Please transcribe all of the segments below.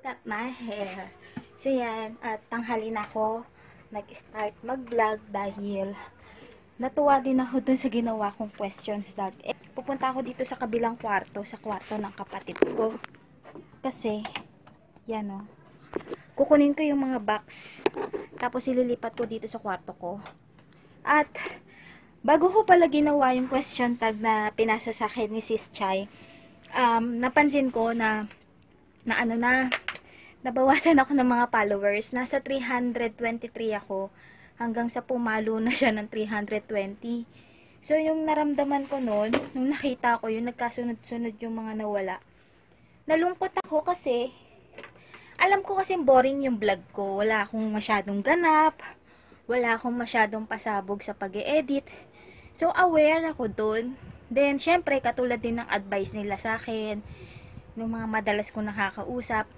look at my hair. So yan, at tanghali na ako nag-start mag-vlog dahil natuwa din ako dun sa ginawa kong questions tag. Pupunta ako dito sa kabilang kwarto, sa kwarto ng kapatid ko. Kasi, yan o. Kukunin ko yung mga box. Tapos ililipat ko dito sa kwarto ko. At, bago ko pala ginawa yung question tag na pinasa sa akin ni Sis Chai, napansin ko na nabawasan ako ng mga followers. Nasa 323 ako hanggang sa pumalo na siya ng 320. So, yung naramdaman ko noon, nung nakita ko yung nagkasunod-sunod yung mga nawala, nalungkot ako kasi alam ko kasi boring yung vlog ko. Wala akong masyadong ganap. Wala akong masyadong pasabog sa pag-e-edit. So, aware ako dun. Then, syempre, katulad din ng advice nila sa akin, ng mga madalas ko nakakausap,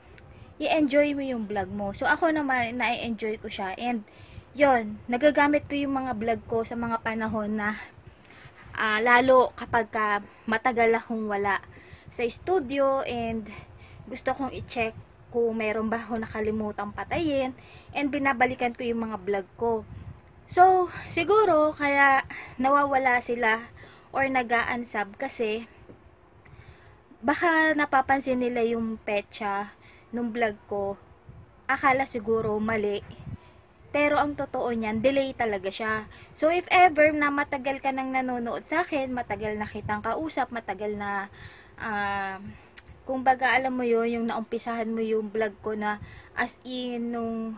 i-enjoy mo yung vlog mo. So, ako naman, na-enjoy ko siya. And, yon, nagagamit ko yung mga vlog ko sa mga panahon na lalo kapag matagal akong wala sa studio and gusto kong i-check kung meron ba ako nakalimutang patayin and binabalikan ko yung mga vlog ko. So, siguro, kaya nawawala sila or nag-a-unsub kasi baka napapansin nila yung petsa nung vlog ko. Akala siguro mali. Pero ang totoo niyan, delay talaga siya. So, if ever na matagal ka nang nanonood sa akin, matagal na kitang kausap, matagal na kung baga alam mo yun, yung naumpisahan mo yung vlog ko na as in nung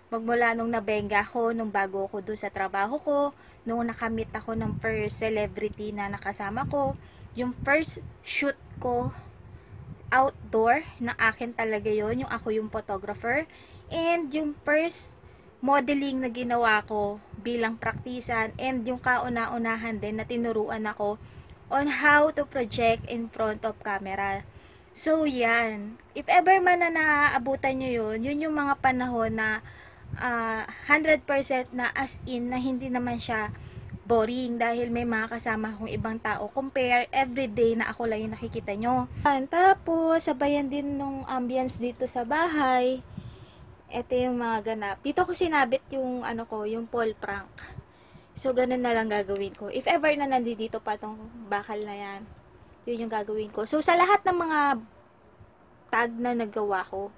magmula nung nabenga ako, nung bago ako doon sa trabaho ko, nung nakamit ako ng first celebrity na nakasama ko, yung first shoot ko outdoor na akin talaga yon, yung ako yung photographer, and yung first modeling na ginawa ko bilang praktisan, and yung kauna-unahan din na tinuruan ako on how to project in front of camera. So, yan. If ever man na naaabutan nyo yun yung mga panahon na 100% na as in na hindi naman siya boring dahil may mga kasama akong ibang tao. Compare everyday na ako lang yung nakikita nyo. Tapos, sabayan din nung ambience dito sa bahay. Ito yung mga ganap. Dito ko sinabit yung yung Paul prank. So, ganun na lang gagawin ko. If ever na nandito pa tong bakal na yan, yun yung gagawin ko. So, sa lahat ng mga tag na nagawa ko,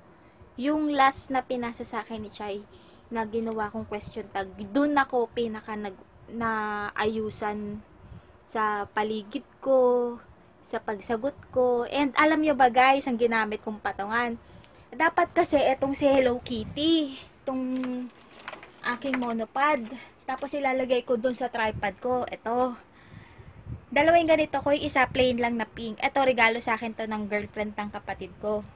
yung last na pinasa sa akin ni Chai, na ginawa kong question tag, dun ako pinaka naayusan sa paligid ko, sa pagsagot ko. And alam nyo ba guys, ang ginamit kong patungan. Dapat kasi etong si Hello Kitty, itong aking monopod. Tapos ilalagay ko dun sa tripod ko. Ito. Dalawang ganito ko, isa plain lang na pink. Ito, regalo sa akin to ng girlfriend ng kapatid ko.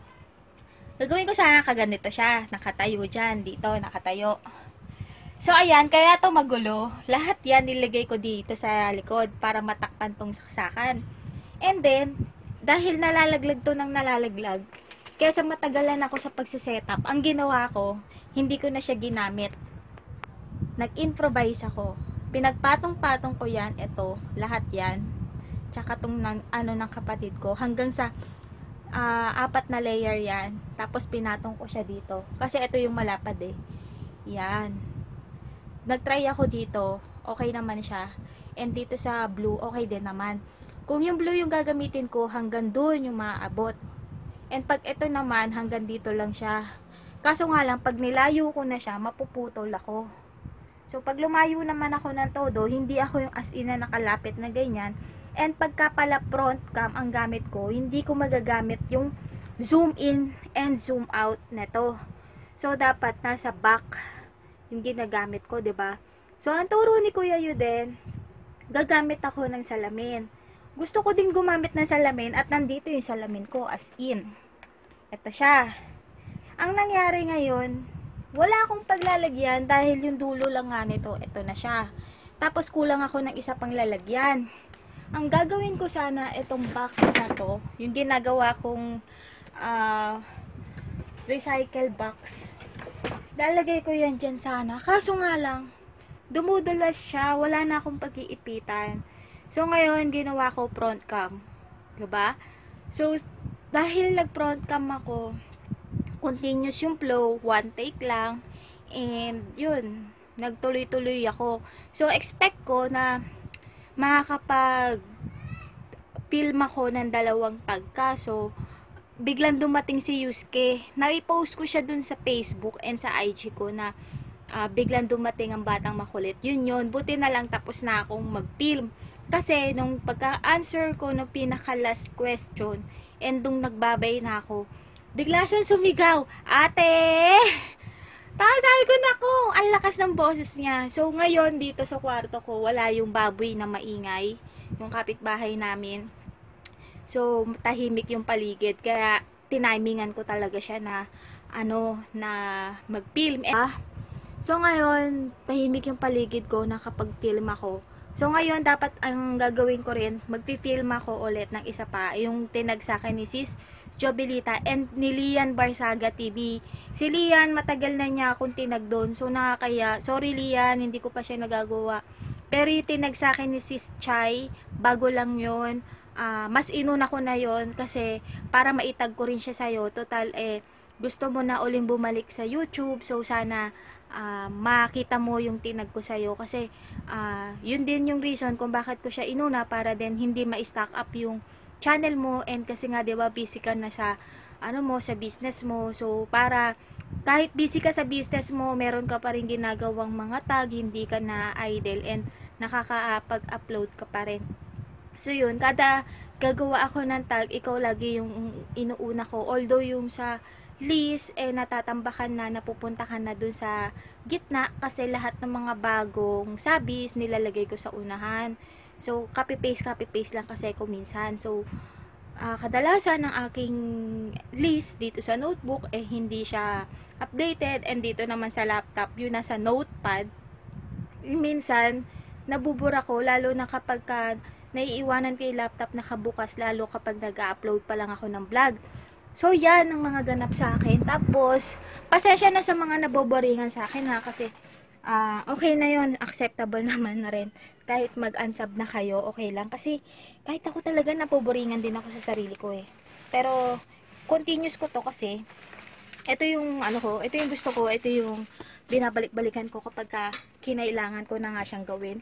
Gagawin ko sana kaganito siya. Nakatayo dyan. Dito, nakatayo. So, ayan. Kaya to magulo. Lahat yan nilagay ko dito sa likod para matakpan tong saksakan. And then, dahil nalalaglag to ng nalalaglag, kaya sa matagalan ako sa pagsisetup, ang ginawa ko, hindi ko na siya ginamit. Nag-improvise ako. Pinagpatong-patong ko yan, ito, lahat yan. Tsaka tong ng kapatid ko, hanggang sa 4 na layer yan. Tapos pinatong ko siya dito. Kasi ito yung malapad eh. Yan. Nag-try ako dito, okay naman siya. And dito sa blue, okay din naman. Kung yung blue yung gagamitin ko, hanggang doon yung maaabot. And pag ito naman, hanggang dito lang siya. Kaso nga lang, pag nilayo ko na siya, mapuputol ako. So, pag lumayo naman ako ng todo, hindi ako yung as in na nakalapit na ganyan. And pagka pala front cam ang gamit ko, hindi ko magagamit yung zoom in and zoom out neto. So, dapat nasa back yung ginagamit ko, 'di ba? So, ang turo ni Kuya Yuden, gagamit ako ng salamin. Gusto ko din gumamit ng salamin at nandito yung salamin ko as in. Ito siya. Ang nangyari ngayon, wala akong paglalagyan dahil yung dulo lang nga nito, ito na siya. Tapos kulang ako ng isa pang lalagyan. Ang gagawin ko sana itong box na to, yung ginagawa kong recycle box. Lalagay ko yan dyan sana. Kaso nga lang, dumudulas siya, wala na akong pag-iipitan. So ngayon, ginawa ko front cam. Diba? So, dahil nag front cam ako, continuous yung flow, one take lang. And yun, nagtuloy-tuloy ako. So expect ko na makakapag-film ako ng 2 tag. Kaso biglang dumating si Yusuke. Na-post ko siya dun sa Facebook and sa IG ko na biglang dumating ang batang makulit. Yun. Buti na lang tapos na akong mag-film. Kasi nung pagka-answer ko ng pinaka-last question and nung nagbabay na ako, bigla siyang sumigaw, "Ate!" Tapos sabi ko, naku, ang lakas ng boses niya. So ngayon dito sa kwarto ko, wala yung baboy na maingay, yung kapitbahay namin. So tahimik yung paligid, kaya tinimingan ko talaga siya na na mag-film. So ngayon, tahimik yung paligid ko na kapag film ako. So ngayon, dapat ang gagawin ko rin, magpi-film ako ulit ng isa pa, yung tinag sa akin ni Sis Jobilita and ni Lian Barsaga TV. Si Lian, matagal na niya akong tinag doon. So nakakaya, sorry Lian, hindi ko pa siya nagagawa. Pero yung tinag sa akin ni Sis Chai, bago lang yun. Mas inuna ko na yon kasi para maitag ko rin siya sa'yo. Total, gusto mo na uling bumalik sa YouTube. So sana makita mo yung tinag ko sa'yo kasi yun din yung reason kung bakit ko siya inuna, para din hindi ma-stack up yung channel mo, and kasi nga 'di ba busy ka na sa sa business mo. So para kahit busy ka sa business mo, meron ka pa rin ginagawang mga tag, hindi ka na idle and nakakapag-upload ka pa rin. So yun, kada gagawa ako ng tag, ikaw lagi yung inuuna ko. Although yung sa list, natatambakan na, napupunta ka na dun sa gitna kasi lahat ng mga bagong sabis nilalagay ko sa unahan. So copy paste lang kasi ko minsan. So kadalasan ng aking list dito sa notebook hindi siya updated, and dito naman sa laptop yun nasa notepad. Minsan nabubura ko, lalo na kapag naiiwanan ko yung laptop nakabukas, lalo kapag nag-upload pa lang ako ng vlog. So yan ang mga ganap sa akin. Tapos pasensya na sa mga naboboringan sa akin kasi okay na yon, acceptable naman na rin. Kahit mag-unsub na kayo, okay lang. Kasi kahit ako talaga naboboringan din ako sa sarili ko Pero continuous ko to kasi ito yung ito yung gusto ko, ito yung binabalik-balikan ko kapag kinailangan ko na nga siyang gawin.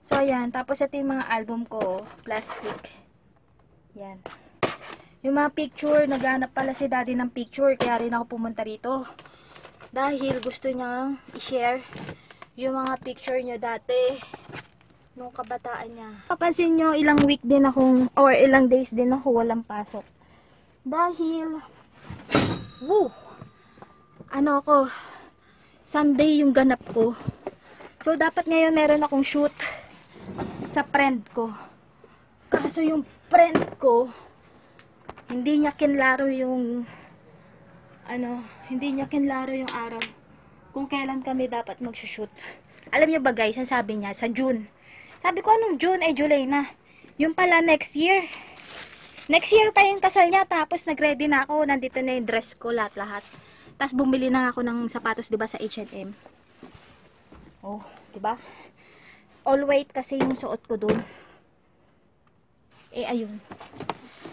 So ayan, tapos ito yung mga album ko, plastic. Yan. Yung mga picture, naghanap pala si daddy ng picture, kaya rin ako pumunta rito. Dahil gusto niyang i-share yung mga picture niya dati, nung kabataan niya. Papansin nyo, ilang week din akong, or ilang days din ako walang pasok. Dahil, Sunday yung ganap ko. So, dapat ngayon meron akong shoot sa friend ko. Kaso yung friend ko, hindi niya kinlaro yung araw kung kailan kami dapat mag-shoot. Alam niyo ba guys, ang sabi niya sa June. Sabi ko, anong June? July na. Yung pala next year. Next year pa yung kasal niya, tapos nag-ready na ako, nandito na yung dress ko, lahat-lahat. Tapos bumili na ako ng sapatos, 'di ba, sa H&M. Oh, 'di ba? All white kasi yung suot ko doon. Ayun.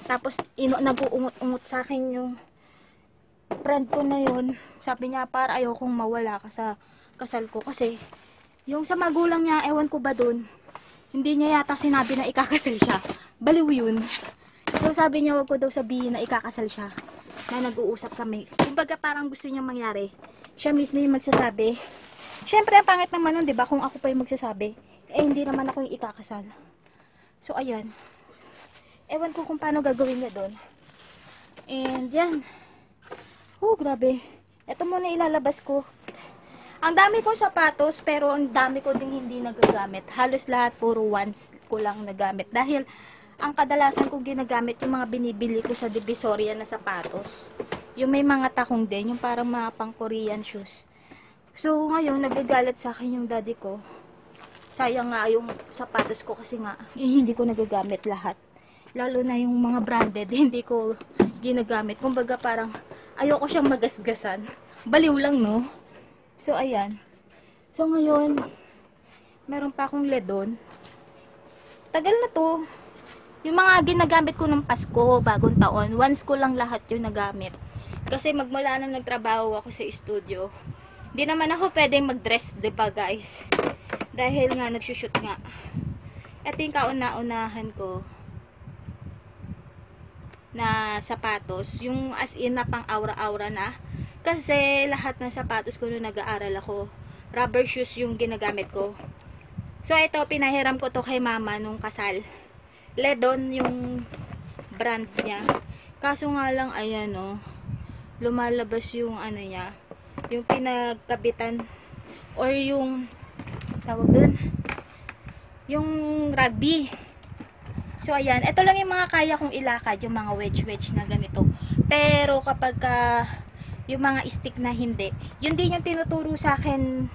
Tapos nag-uungot-ungot sa akin yung friend ko na yun. Sabi niya, para ayokong mawala ka sa kasal ko. Kasi yung sa magulang niya, ewan ko ba dun, hindi niya yata sinabi na ikakasal siya. Baliw yun. So sabi niya, wag ko daw sabihin na ikakasal siya, na nag-uusap kami. Kumbaga parang gusto niya mangyari, siya mismo yung magsasabi. Syempre ang pangit naman nun, diba, kung ako pa yung magsasabi. Hindi naman ako yung ikakasal. So ayan, ewan ko kung paano gagawin niya doon. And yan. Grabe. Ito muna ilalabas ko. Ang dami kong sapatos, pero ang dami ko ding hindi nagagamit. Halos lahat puro once ko lang nagamit. Dahil ang kadalasan kong ginagamit yung mga binibili ko sa Divisoria na sapatos. Yung may mga takong din, yung parang mga pang Korean shoes. So ngayon, nagagalit sa akin yung daddy ko. Sayang nga yung sapatos ko kasi nga, hindi ko nagagamit lahat. Lalo na yung mga branded, hindi ko ginagamit. Kumbaga parang ayoko siyang magasgasan. Baliw lang, no? So, ayan. So, ngayon, meron pa akong ledon. Tagal na to. Yung mga ginagamit ko ng Pasko, bagong taon, once ko lang lahat yung nagamit. Kasi magmula nung nagtrabaho ako sa studio, di naman ako pwedeng mag-dress, diba guys? Dahil nga, nagsushoot nga. Ito yung kauna-unahan ko na sapatos. Yung as in na pang aura-aura na. Kasi lahat ng sapatos ko nung nag-aaral ako, rubber shoes yung ginagamit ko. So, ito, pinahiram ko to kay mama nung kasal. Ledon yung brand niya. Kaso nga lang, ayan o, lumalabas yung ano niya, yung pinagkabitan or yung tawag dun, yung rugby. So ayan, ito lang yung mga kaya kong ilakad, yung mga wedge na ganito. Pero kapag yung mga stick na hindi, yun din yung tinuturo sa akin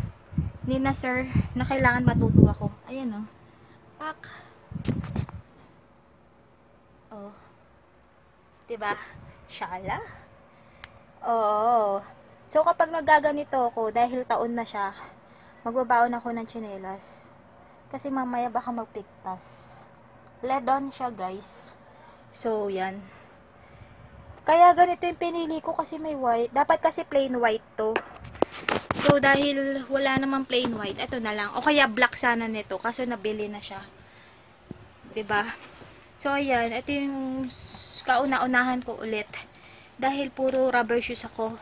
ni na sir na kailangan matuto ako. Ayan o, pak, oh, diba, shala. Oo. So, kapag nagaganito ako, dahil taon na siya, magbabaon ako ng tsinelas. Kasi mamaya baka magpigtas. Ledon siya, guys. So, yan. Kaya ganito yung pinili ko kasi may white. Dapat kasi plain white to. So, dahil wala namang plain white, ito na lang. O kaya black sana nito, kaso nabili na siya. 'Di ba? So, ayan. Ito yung kauna-unahan ko ulit. Dahil puro rubber shoes ako.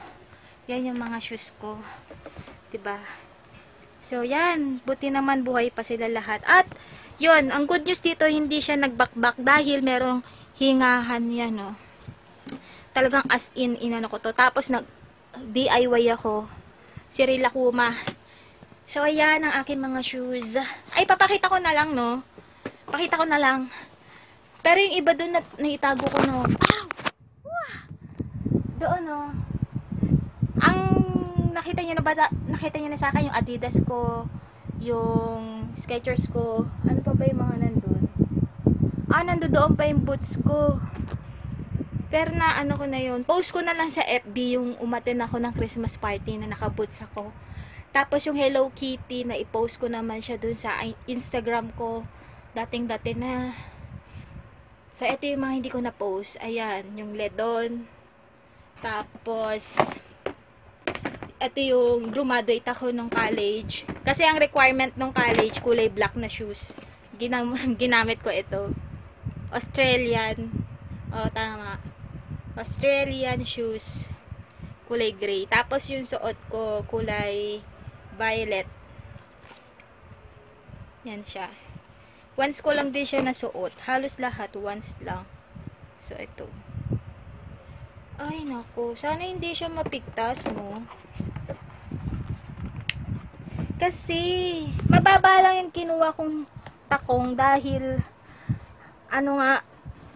Yan yung mga shoes ko. 'Di ba? So, yan. Buti naman buhay pa sila lahat. At, yun. Ang good news dito, hindi siya nagbakbak dahil merong hingahan yan, no. Talagang as in, inano ko to. Tapos, nag-DIY ako. Si Rila Kuma. So, ayan ang aking mga shoes. Ay, papakita ko na lang, no. Pakita ko na lang. Pero yung iba dun, naitago ko, no. Doon, no. Ang nakita niyo na ba, nakita niyo na sa akin yung Adidas ko, yung Skechers ko, ano pa ba yung mga nandun? Nandoon pa yung boots ko. Pero na ano ko na yun, post ko na lang sa FB yung umattend ako ng Christmas party na naka-boots ako. Tapos yung Hello Kitty na i-post ko naman siya dun sa Instagram ko, dating-dati na. So ito yung mga hindi ko na-post. Ayan, yung Ledon. Tapos ito yung graduate ako nung college. Kasi ang requirement nung college, kulay black na shoes. Ginamit ko ito. Australian. Tama. Australian shoes. Kulay gray. Tapos yung suot ko, kulay violet. Yan siya. Once ko lang din siya nasuot. Halos lahat, once lang. So, ito. Ay, naku. Sana hindi siya mapigtas, no? Kasi, mababa lang yung kinuha kong takong dahil, ano nga,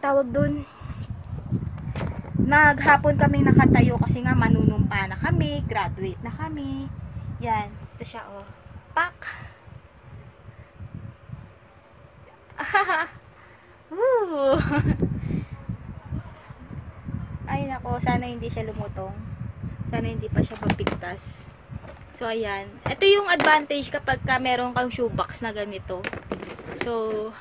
tawag dun, naghapon kaming nakatayo kasi nga manunumpa na kami, graduate na kami. Yan, ito siya, oh. Pak! Woo! Ay, nako, sana hindi siya lumutong. Sana hindi pa siya mapigtas. So, ayan. Ito yung advantage kapag meron kang shoebox na ganito. So,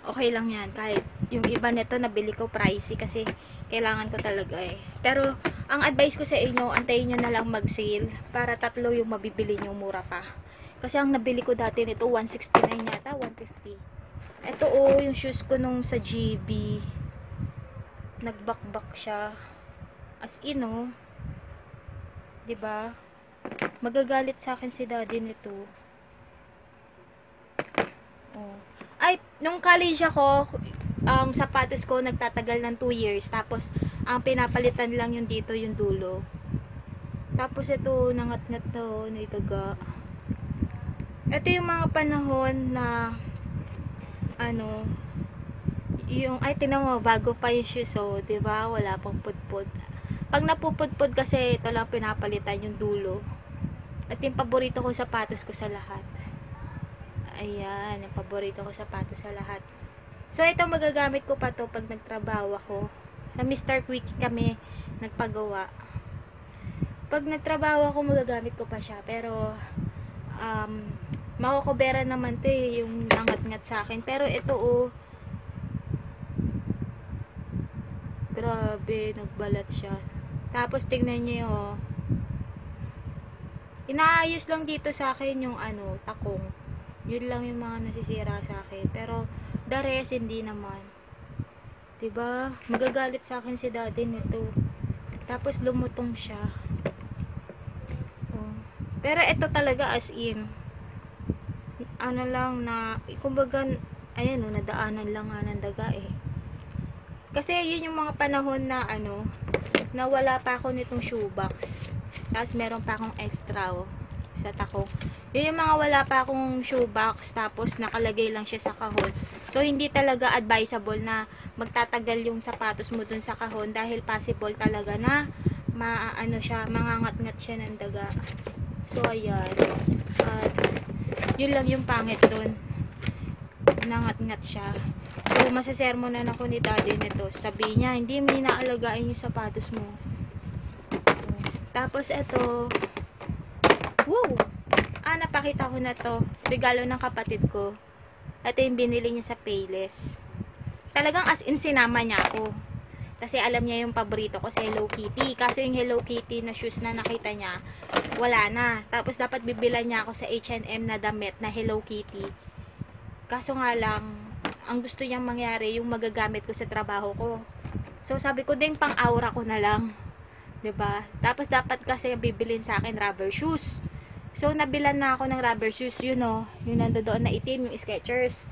okay lang yan. Kahit yung iba nito, nabili ko pricey kasi kailangan ko talaga eh. Pero, ang advice ko sa inyo, antayin nyo na lang mag-sale para tatlo yung mabibili nyo mura pa. Kasi ang nabili ko dati nito, 169 yata, 150. Ito yung shoes ko nung sa GB. Nagbakbak siya. As in, diba? Magagalit sa akin si daddy nito. Ay, nung college ako, ang sapatos ko nagtatagal ng 2 years. Tapos, ang pinapalitan lang yung dito, yung dulo. Tapos, ito, nangat-ngat to, naitaga. Ito yung mga panahon na, yung, ay, tinan mo, bago pa yung shoes, diba? Wala pang pudpud. Pag napupudpud kasi, ito lang pinapalitan yung dulo. At yung paborito ko sapatos ko sa lahat. Ayan, yung paborito ko sapatos sa lahat. So, ito magagamit ko pa to pag nagtrabaho ako. Sa Mr. Quick kami nagpagawa. Pag nagtrabaho ako, magagamit ko pa siya. Pero, makukubera naman to yung nangat-ngat sa akin. Pero ito, grabe, nagbalat siya. Tapos tingnan nyo yung inaayos lang dito sa akin yung ano, takong. Yun lang yung mga nasisira sa akin. Pero the rest hindi naman. 'Di ba? Magagalit sa akin si daddy nito. Tapos lumutong siya. Oh. Pero ito talaga as in ano lang na kumbaga ayan oh, nadaanan lang nga ng daga eh. Kasi yun yung mga panahon na ano na wala pa ako nitong shoebox. Tapos meron pa akong extra oh, sa takong. Yun yung mga wala pa akong shoebox tapos nakalagay lang siya sa kahon. So hindi talaga advisable na magtatagal yung sapatos mo dun sa kahon dahil possible talaga na maano siya, mangangat-ngat siya ng daga. So ayan. At yun lang yung pangit dun. Nangat-ngat siya. So masasermonan ako ni daddy nito. Sabi niya, hindi mo inaalagaan yung sapatos mo. Tapos ito, woo! Napakita ko na to. Regalo ng kapatid ko. Ito yung binili niya sa Payless. Talagang as in sinama niya ako. Kasi alam niya yung paborito ko sa Hello Kitty. Kaso yung Hello Kitty na shoes na nakita niya, wala na. Tapos dapat bibilan niya ako sa H&M na damit na Hello Kitty. Kaso nga lang, ang gusto niyang mangyari yung magagamit ko sa trabaho ko. So sabi ko din pang aura ko na lang. 'Di ba? Tapos dapat kasi bibilin sa akin rubber shoes. So nabilan na ako ng rubber shoes, you know, yung nandoon na itim, yung Skechers.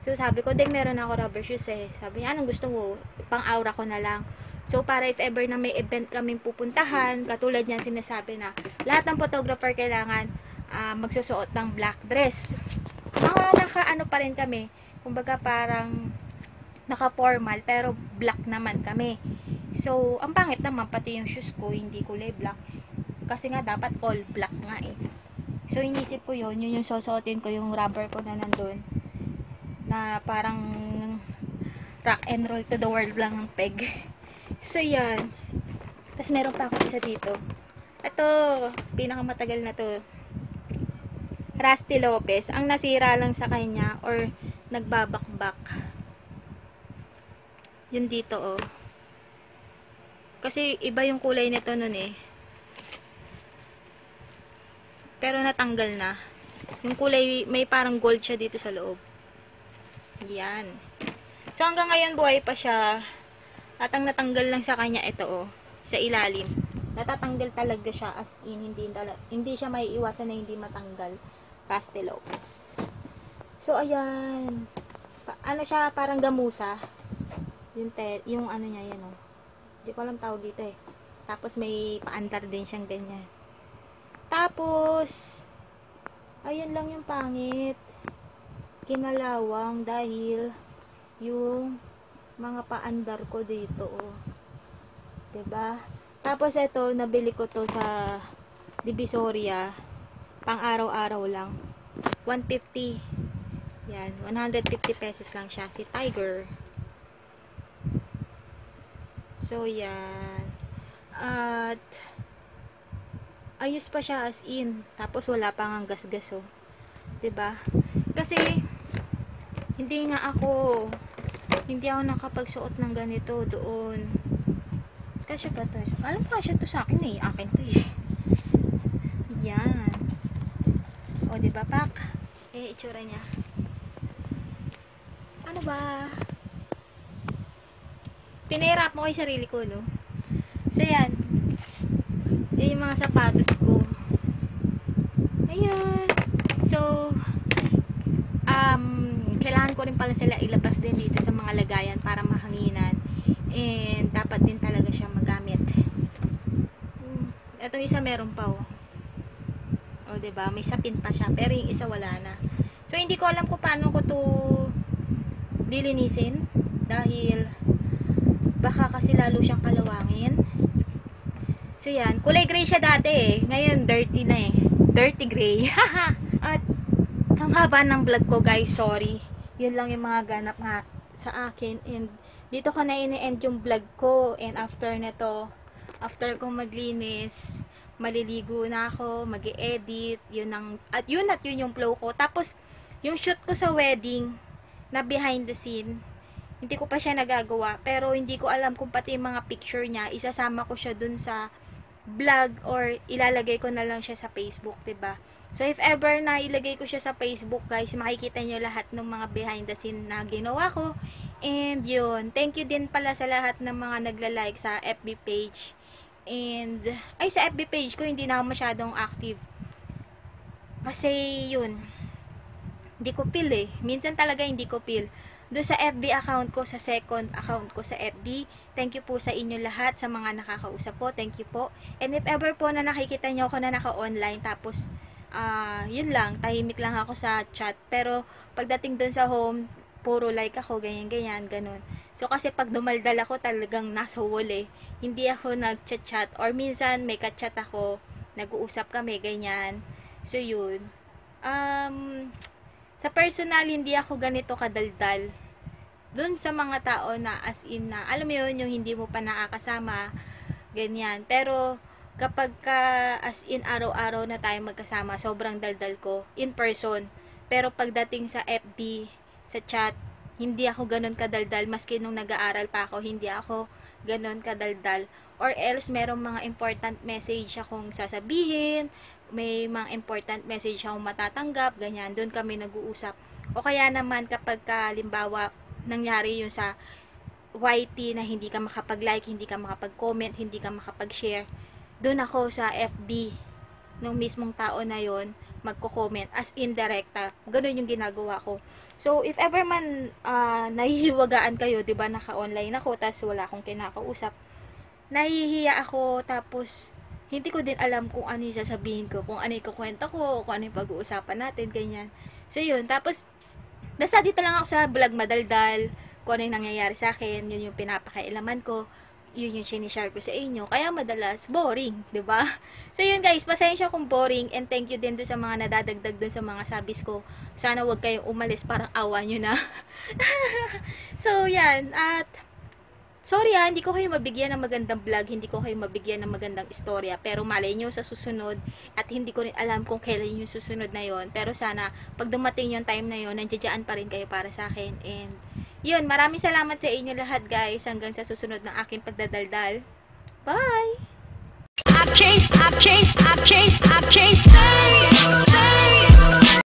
So sabi ko din meron ako rubber shoes eh. Sabi niya, anong gusto mo? Pang aura ko na lang. So para if ever na may event kaming pupuntahan, katulad niyan sinasabi na lahat ng photographer kailangan magsusuot ng black dress. Naka-ano pa rin kami. Kumbaga parang naka-formal pero black naman kami. So, ang pangit naman pati yung shoes ko hindi kulay black. Kasi nga dapat all black nga eh. So, inisip ko yun yung susuotin ko yung rubber ko na nandun. Na parang rock and roll to the world lang ng peg. So, yan. Tapos meron pa ako isa dito. Ito, pinakamatagal na to. Rusty Lopez. Ang nasira lang sa kanya or nagbabakbak. Yun dito oh. Kasi iba yung kulay nito nun eh. Pero natanggal na. Yung kulay, may parang gold siya dito sa loob. Yan. So hanggang ngayon buhay pa siya. At ang natanggal lang sa kanya ito oh. Sa ilalim. Natatanggal talaga siya as in. Hindi siya may iwasan na hindi matanggal. Rusty Lopez. So ayan. Ano siya, parang gamusa. Yung ano niya yan oh. Hindi ko alam tawag dito eh. Tapos may paandar din siyang ganyan. Tapos, ayun lang yung pangit. Kinalawang dahil yung mga paandar ko dito. Oh. 'Di ba? Tapos ito, nabili ko to sa Divisoria. Pang araw-araw lang. 150. Yan, 150 pesos lang siya. Si Tiger. So, yan. At, ayos pa siya as in. Tapos, wala pa nga gas-gas, oh. 'Di ba? Kasi, hindi ako nakapagsuot ng ganito doon. Kasya ba to? Alam ko, kasya to sa akin eh. Akin to eh. Yan. O, 'di ba, pak? Itsura niya. Ano ba? Pinahirap mo kay sarili ko, no? So, yan. Yan yung mga sapatos ko. Ayan. So, kailangan ko rin pala sila ilabas din dito sa mga lagayan para mahanginan. And, dapat din talaga siya magamit. Itong isa meron pa, oh. O, diba? May sapin pa siya. Pero yung isa wala na. So, hindi ko alam kung paano ko to lilinisin. Dahil, baka kasi lalo siyang kalawangin. So yan, kulay gray siya dati eh. Ngayon dirty na eh. Dirty gray. At ang haba ng vlog ko guys, sorry. Yun lang yung mga ganap nga sa akin. And dito ko na ini-end yung vlog ko. And after nito, after kong maglinis, maliligo na ako, mag-e-edit. Yun yung flow ko. Tapos, yung shoot ko sa wedding, na behind the scene, hindi ko pa siya nagagawa, pero hindi ko alam kung pati yung mga picture niya, isasama ko siya dun sa vlog or ilalagay ko na lang siya sa Facebook, 'di ba? So if ever na ilagay ko siya sa Facebook, guys, makikita niyo lahat ng mga behind the scene na ginawa ko. And yun, thank you din pala sa lahat ng mga nagla-like sa FB page. And ay, sa FB page ko hindi na ako masyadong active. Kasi yun, hindi ko feel eh. Minsan talaga hindi ko feel. Doon sa FB account ko, sa second account ko sa FB, thank you po sa inyo lahat, sa mga nakakausap po, thank you po. And if ever po na nakikita nyo ako na naka-online, tapos, yun lang, tahimik lang ako sa chat. Pero, pagdating doon sa home, puro like ako, ganyan-ganyan, ganun. So, kasi pag dumaldal ako, talagang nasa wall eh. Hindi ako nag-chat-chat, or minsan may ka-chat ako, nag-uusap kami, ganyan. So, yun. Sa personal, hindi ako ganito kadaldal. Doon sa mga tao na as in na, alam mo yun, yung hindi mo pa nakakasama, ganyan. Pero, kapag ka as in araw-araw na tayo magkasama, sobrang daldal ko in person. Pero pagdating sa FB, sa chat, hindi ako ganun kadaldal. Maski nung nag-aaral pa ako, hindi ako ganun kadaldal. Or else, merong mga important message akong sasabihin, may mga important message akong matatanggap, ganyan, doon kami nag-uusap. O kaya naman kapag halimbawa nangyari yun sa YT na hindi ka makapag-like, hindi ka makapag-comment, hindi ka makapag-share, doon ako sa FB nung mismong tao na yon magko-comment as in direkta. Ganun yung ginagawa ko. So if ever man nahihiwagaan kayo, 'di ba, naka-online ako tapos wala akong kinakausap, nahihiya ako, tapos hindi ko din alam kung ano yung sasabihin ko, kung ano yung kukwento ko, kung ano yung pag-uusapan natin, ganyan. So, yun. Tapos, basta dito lang ako sa vlog madaldal, kung ano yung nangyayari sa akin, yun yung pinapakailaman ko, yun yung sinishare ko sa inyo. Kaya madalas, boring, ba diba? So, yun guys, pasensya kung boring, and thank you din doon sa mga nadadagdag doon sa mga sabis ko. Sana wag kayong umalis, parang awa nyo na. So, yan. At, sorry hindi ko kayo mabigyan ng magandang vlog, hindi ko kayo mabigyan ng magandang istorya, pero malay nyo sa susunod, at hindi ko rin alam kung kailan yung susunod na yon. Pero sana, pag dumating yung time na yon, nandiyan pa rin kayo para sa akin. And, yun, maraming salamat sa inyo lahat guys, hanggang sa susunod ng akin pagdadaldal. Bye! I can't stay.